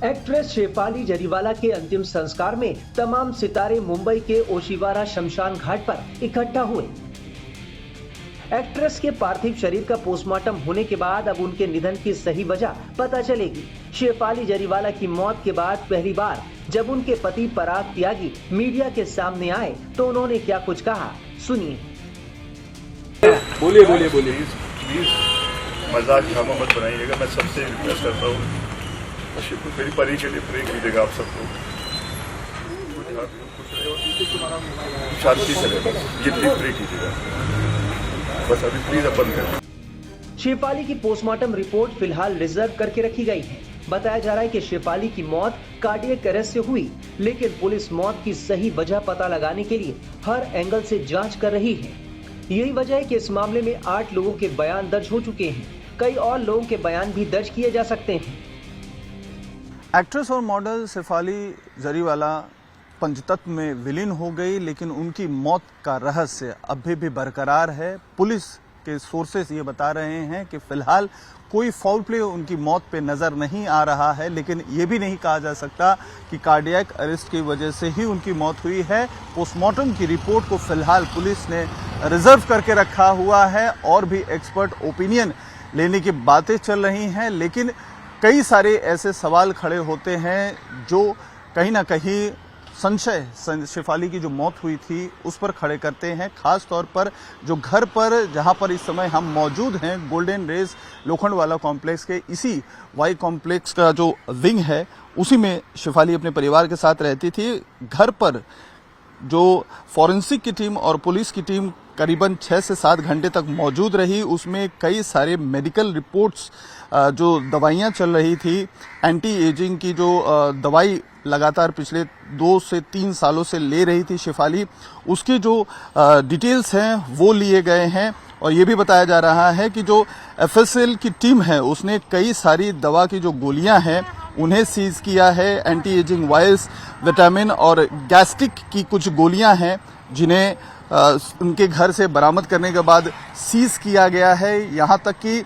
Actress Shefali Jariwala के अंतिम संस्कार में तमाम सितारे मुंबई के ओशिवारा शमशान घाट पर इकट्ठा हुए। एक्ट्रेस के पार्थिव शरीर का पोस्टमार्टम होने के बाद अब उनके निधन की सही वजह पता चलेगी। शेफाली जरीवाला की मौत के बाद पहली बार जब उनके पति पराग त्यागी मीडिया के सामने आए तो उन्होंने क्या कुछ कहा, सुनिए। बोलिए प्लीज मजाक ड्रामा मत बनाइएगा। मैं सबसे रिक्वेस्ट करता हूँ, मेरी परी के लिए प्रे कीजिएगा आप सबको। शांति से जितनी प्रे कीजिएगा, बस अभी प्लीज अपन करें। शेफाली की पोस्टमार्टम रिपोर्ट फिलहाल रिजर्व करके रखी गई है। बताया जा रहा है कि शेफाली की मौत कार्डियक अरेस्ट से हुई, लेकिन पुलिस मौत की सही वजह पता लगाने के लिए हर एंगल से जांच कर रही है। यही वजह है कि इस मामले में 8 लोगों के बयान दर्ज हो चुके हैं। कई और लोगों के बयान भी दर्ज किए जा सकते हैं। एक्ट्रेस और मॉडल शेफाली जरीवाला पंचतत्व में विलीन हो गई, लेकिन उनकी मौत का रहस्य अभी भी बरकरार है। पुलिस के सोर्सेस ये बता रहे हैं कि फिलहाल कोई फाउल प्ले उनकी मौत पे नजर नहीं आ रहा है, लेकिन ये भी नहीं कहा जा सकता कि कार्डियक अरेस्ट की वजह से ही उनकी मौत हुई है। पोस्टमार्टम की रिपोर्ट को फिलहाल पुलिस ने रिजर्व करके रखा हुआ है और भी एक्सपर्ट ओपिनियन लेने की बातें चल रही हैं, लेकिन कई सारे ऐसे सवाल खड़े होते हैं जो कहीं ना कहीं संशय शेफाली की जो मौत हुई थी उस पर खड़े करते हैं। खास तौर पर जो घर पर जहां पर इस समय हम मौजूद हैं, गोल्डन रेस लोखंडवाला कॉम्प्लेक्स के इसी वाई कॉम्प्लेक्स का जो विंग है उसी में शेफाली अपने परिवार के साथ रहती थी। घर पर जो फॉरेंसिक की टीम और पुलिस की टीम करीबन 6 से 7 घंटे तक मौजूद रही, उसमें कई सारे मेडिकल रिपोर्ट्स, जो दवाइयां चल रही थी, एंटी एजिंग की जो दवाई लगातार पिछले 2 से 3 सालों से ले रही थी शेफाली, उसके जो डिटेल्स हैं वो लिए गए हैं। और ये भी बताया जा रहा है कि जो एफएसएल की टीम है उसने कई सारी दवा की जो गोलियां हैं उन्हें सीज किया है। एंटी एजिंग वायल्स, विटामिन और गैस्ट्रिक की कुछ गोलियां हैं जिन्हें उनके घर से बरामद करने के बाद सीज किया गया है। यहाँ तक कि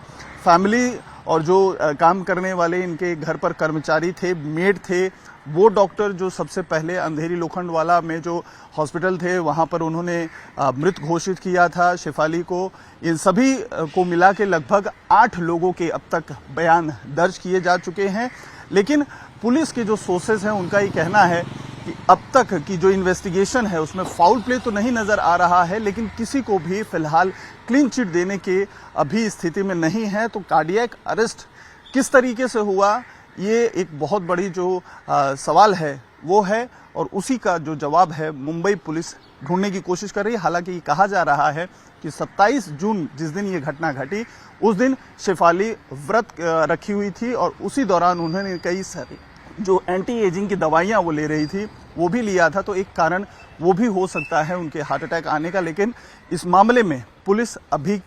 फैमिली और जो काम करने वाले इनके घर पर कर्मचारी थे, मेड थे, वो डॉक्टर जो सबसे पहले अंधेरी लोखंडवाला में जो हॉस्पिटल थे वहां पर उन्होंने मृत घोषित किया था शेफाली को, इन सभी को मिला के लगभग 8 लोगों के अब तक बयान दर्ज किए जा चुके हैं। लेकिन पुलिस के जो सोर्सेज हैं उनका ये कहना है कि अब तक की जो इन्वेस्टिगेशन है उसमें फाउल प्ले तो नहीं नजर आ रहा है, लेकिन किसी को भी फिलहाल क्लीन चिट देने के अभी स्थिति में नहीं है। तो कार्डियक अरेस्ट किस तरीके से हुआ, ये एक बहुत बड़ी जो सवाल है वो है, और उसी का जो जवाब है मुंबई पुलिस ढूंढने की कोशिश कर रही है। हालांकि ये कहा जा रहा है कि 27 जून जिस दिन ये घटना घटी उस दिन शेफाली व्रत रखी हुई थी और उसी दौरान उन्होंने कई सारी जो एंटी एजिंग की दवाइयां वो ले रही थी वो भी लिया था। तो एक कारण वो भी हो सकता है उनके हार्ट अटैक आने का, लेकिन इस मामले में पुलिस अभी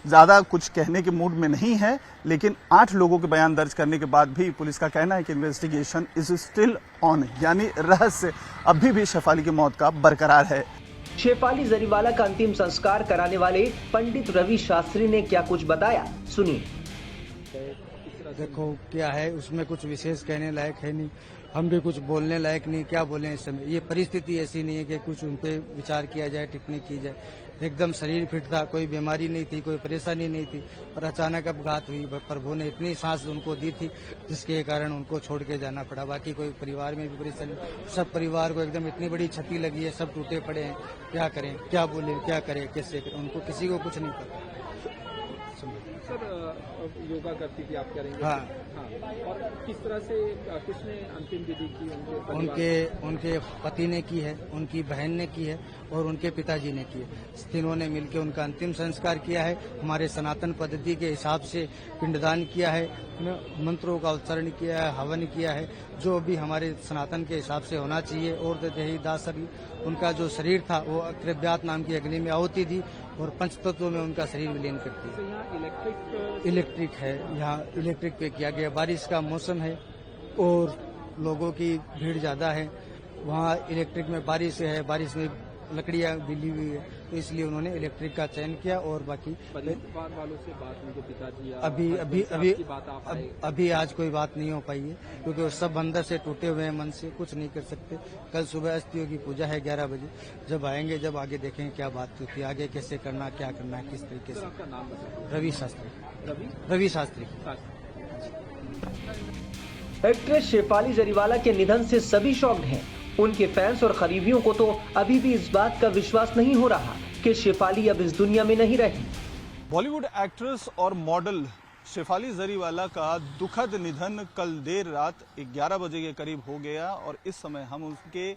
ज्यादा कुछ कहने के मूड में नहीं है। लेकिन 8 लोगों के बयान दर्ज करने के बाद भी पुलिस का कहना है कि इन्वेस्टिगेशन इज स्टिल ऑन, यानी रहस्य अभी भी शेफाली की मौत का बरकरार है। शेफाली जरीवाला का अंतिम संस्कार कराने वाले पंडित रवि शास्त्री ने क्या कुछ बताया, सुनिए। देखो क्या है, उसमें कुछ विशेष कहने लायक है नहीं, हम भी कुछ बोलने लायक नहीं, क्या बोलें इस समय। ये परिस्थिति ऐसी नहीं है कि कुछ उन पे विचार किया जाए, टिप्पणी की जाए। एकदम शरीर फिट था, कोई बीमारी नहीं थी, कोई परेशानी नहीं थी, और अचानक अपघात हुई। प्रभु ने इतनी सांस उनको दी थी जिसके कारण उनको छोड़ के जाना पड़ा। बाकी कोई परिवार में भी परेशानी, सब परिवार को एकदम इतनी बड़ी क्षति लगी है, सब टूटे पड़े हैं। क्या करें, क्या बोले, क्या करें, कैसे करें, उनको किसी को कुछ नहीं पता। सर योगा करती थी आप कह रहे हैं? हाँ। और किस तरह से किसने अंतिम विधि की? उनके पति ने की है, उनकी बहन ने की है और उनके पिताजी ने की है। तीनों ने मिलकर उनका अंतिम संस्कार किया है। हमारे सनातन पद्धति के हिसाब से पिंडदान किया है, मंत्रों का उच्चारण किया है, हवन किया है, जो भी हमारे सनातन के हिसाब से होना चाहिए। और देही दासरी, उनका जो शरीर था वो त्रिव्यात नाम की अग्नि में आहुति दी और पंचतत्वों में उनका शरीर विलीन करती है। इलेक्ट्रिक है, यहाँ इलेक्ट्रिक पे किया गया। बारिश का मौसम है और लोगों की भीड़ ज्यादा है, वहाँ इलेक्ट्रिक में बारिश है, बारिश में लकड़ियाँ बिली हुई है, तो इसलिए उन्होंने इलेक्ट्रिक का चयन किया। और बाकी परिवार वालों से बात उनके पिताजी या अभी बात आ पाए? अभी आज कोई बात नहीं हो पाई है, क्योंकि वो सब अंदर से टूटे हुए हैं, मन से कुछ नहीं कर सकते। कल सुबह अस्थियों की पूजा है 11 बजे, जब आएंगे जब आगे देखेंगे क्या बात होती है, आगे कैसे करना, क्या करना है, किस तरीके से। आपका नाम बताइए। रवि शास्त्री। रवि शास्त्री। एक्ट्रेस शेफाली जरीवाला के निधन से सभी शॉक्ड हैं। उनके फैंस और करीबियों को तो अभी भी इस बात का विश्वास नहीं हो रहा कि शेफाली अब इस दुनिया में नहीं रही। बॉलीवुड एक्ट्रेस और मॉडल शेफाली जरीवाला का दुखद निधन कल देर रात 11 बजे के करीब हो गया और इस समय हम उसके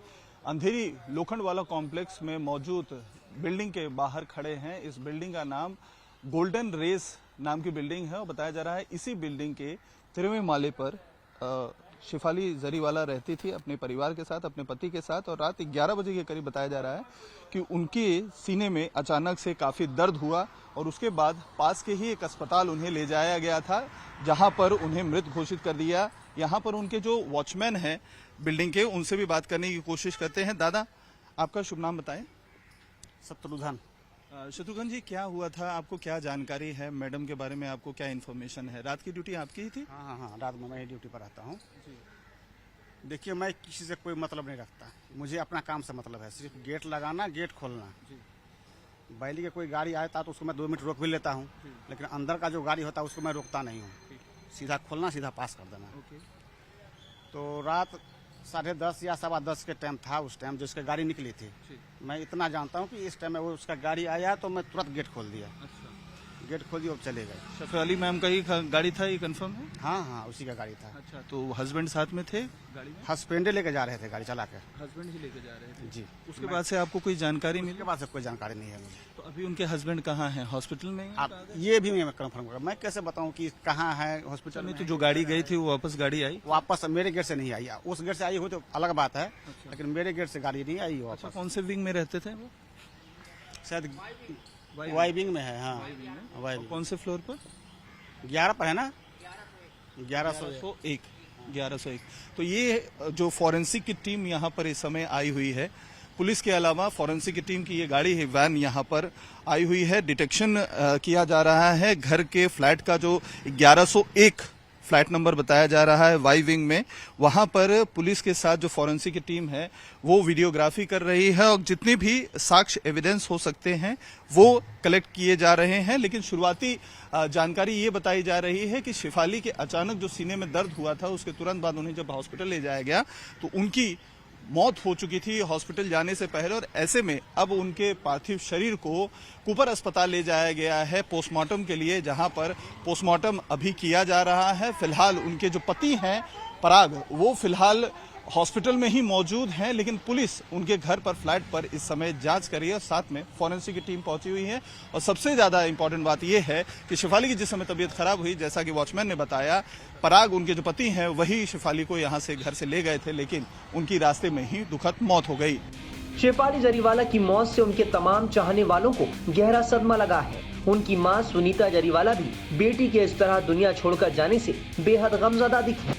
अंधेरी लोखंडवाला कॉम्प्लेक्स में मौजूद बिल्डिंग के बाहर खड़े हैं। इस बिल्डिंग का नाम गोल्डन रेस नाम की बिल्डिंग है और बताया जा रहा है इसी बिल्डिंग के 13वें माले पर शेफाली जरीवाला रहती थी अपने परिवार के साथ, अपने पति के साथ। और रात 11 बजे के करीब बताया जा रहा है कि उनके सीने में अचानक से काफी दर्द हुआ और उसके बाद पास के ही एक अस्पताल उन्हें ले जाया गया था, जहां पर उन्हें मृत घोषित कर दिया। यहां पर उनके जो वॉचमैन हैं बिल्डिंग के, उनसे भी बात करने की कोशिश करते हैं। दादा, आपका शुभ नाम बताएं। शत्रुघ्न। शत्रुघ्न जी, क्या हुआ था? आपको क्या जानकारी है? मैडम के बारे में आपको क्या इन्फॉर्मेशन है? रात की ड्यूटी आपकी ही थी? हाँ, रात में मैं ही ड्यूटी पर रहता हूँ। देखिए, मैं किसी से कोई मतलब नहीं रखता, मुझे अपना काम से मतलब है, सिर्फ गेट लगाना, गेट खोलना। बैली की कोई गाड़ी आता तो उसको मैं 2 मिनट रोक भी लेता हूँ, लेकिन अंदर का जो गाड़ी होता है उसको मैं रोकता नहीं हूँ। सीधा खोलना, सीधा पास कर देना। तो रात 10:30 या 10:15 के टाइम था उस टाइम, जिसकी गाड़ी निकली थी। मैं इतना जानता हूँ कि इस टाइम में वो उसका गाड़ी आया तो मैं तुरंत गेट खोल दिया। गेट खोल दिया और चले गए। शेफाली मैम का ही गाड़ी था, ये कंफर्म है? हाँ, उसी का गाड़ी था। अच्छा, तो हस्बैंड साथ में थे गाड़ी में? हस्बैंड लेके जा रहे थे गाड़ी चला के। हस्बैंड ही लेके जा रहे थे जी। उसके बाद से आपको कोई जानकारी मिली? उसके बाद से कोई जानकारी नहीं है मुझे। तो अभी उनके हस्बैंड कहाँ हैं? हॉस्पिटल में? आप ये भी मैं कंफर्म कर, मैं कैसे बताऊं कि कहाँ है हॉस्पिटल में? तो जो गाड़ी गई थी वो वापस गाड़ी आई? वापस मेरे गेट से नहीं आई, उस गेट से आई हो तो अलग बात है। लेकिन मेरे गेट से गाड़ी नहीं आई वापस। कौन से विंग में रहते थे वो? शायद वाई विंग में है। हाँ, वाई कौन से फ्लोर पर? 11 पर है ना, 1101। 1101। तो ये जो फॉरेंसिक की टीम यहाँ पर इस समय आई हुई है, पुलिस के अलावा फॉरेंसिक की टीम की ये गाड़ी है, वैन यहाँ पर आई हुई है। डिटेक्शन किया जा रहा है घर के फ्लैट का, जो 1101 फ्लैट नंबर बताया जा रहा है वाई विंग में। वहां पर पुलिस के साथ जो फॉरेंसिक की टीम है वो वीडियोग्राफी कर रही है और जितने भी साक्ष्य एविडेंस हो सकते हैं वो कलेक्ट किए जा रहे हैं। लेकिन शुरुआती जानकारी ये बताई जा रही है कि शेफाली के अचानक जो सीने में दर्द हुआ था, उसके तुरंत बाद उन्हें जब हॉस्पिटल ले जाया गया तो उनकी मौत हो चुकी थी हॉस्पिटल जाने से पहले। और ऐसे में अब उनके पार्थिव शरीर को कुपर अस्पताल ले जाया गया है पोस्टमार्टम के लिए, जहां पर पोस्टमार्टम अभी किया जा रहा है। फिलहाल उनके जो पति हैं पराग, वो फिलहाल हॉस्पिटल में ही मौजूद हैं, लेकिन पुलिस उनके घर पर फ्लैट पर इस समय जांच कर रही है और साथ में फॉरेंसिक की टीम पहुंची हुई है। और सबसे ज्यादा इंपॉर्टेंट बात यह है कि शेफाली की जिस समय तबीयत खराब हुई, जैसा कि वॉचमैन ने बताया, पराग उनके जो पति हैं वही शेफाली को यहां से घर से ले गए थे, लेकिन उनकी रास्ते में ही दुखद मौत हो गई। शेफाली जरीवाला की मौत से उनके तमाम चाहने वालों को गहरा सदमा लगा है। उनकी मां सुनीता जरीवाला भी बेटी के इस तरह दुनिया छोड़कर जाने से बेहद गमज़दा दिखी।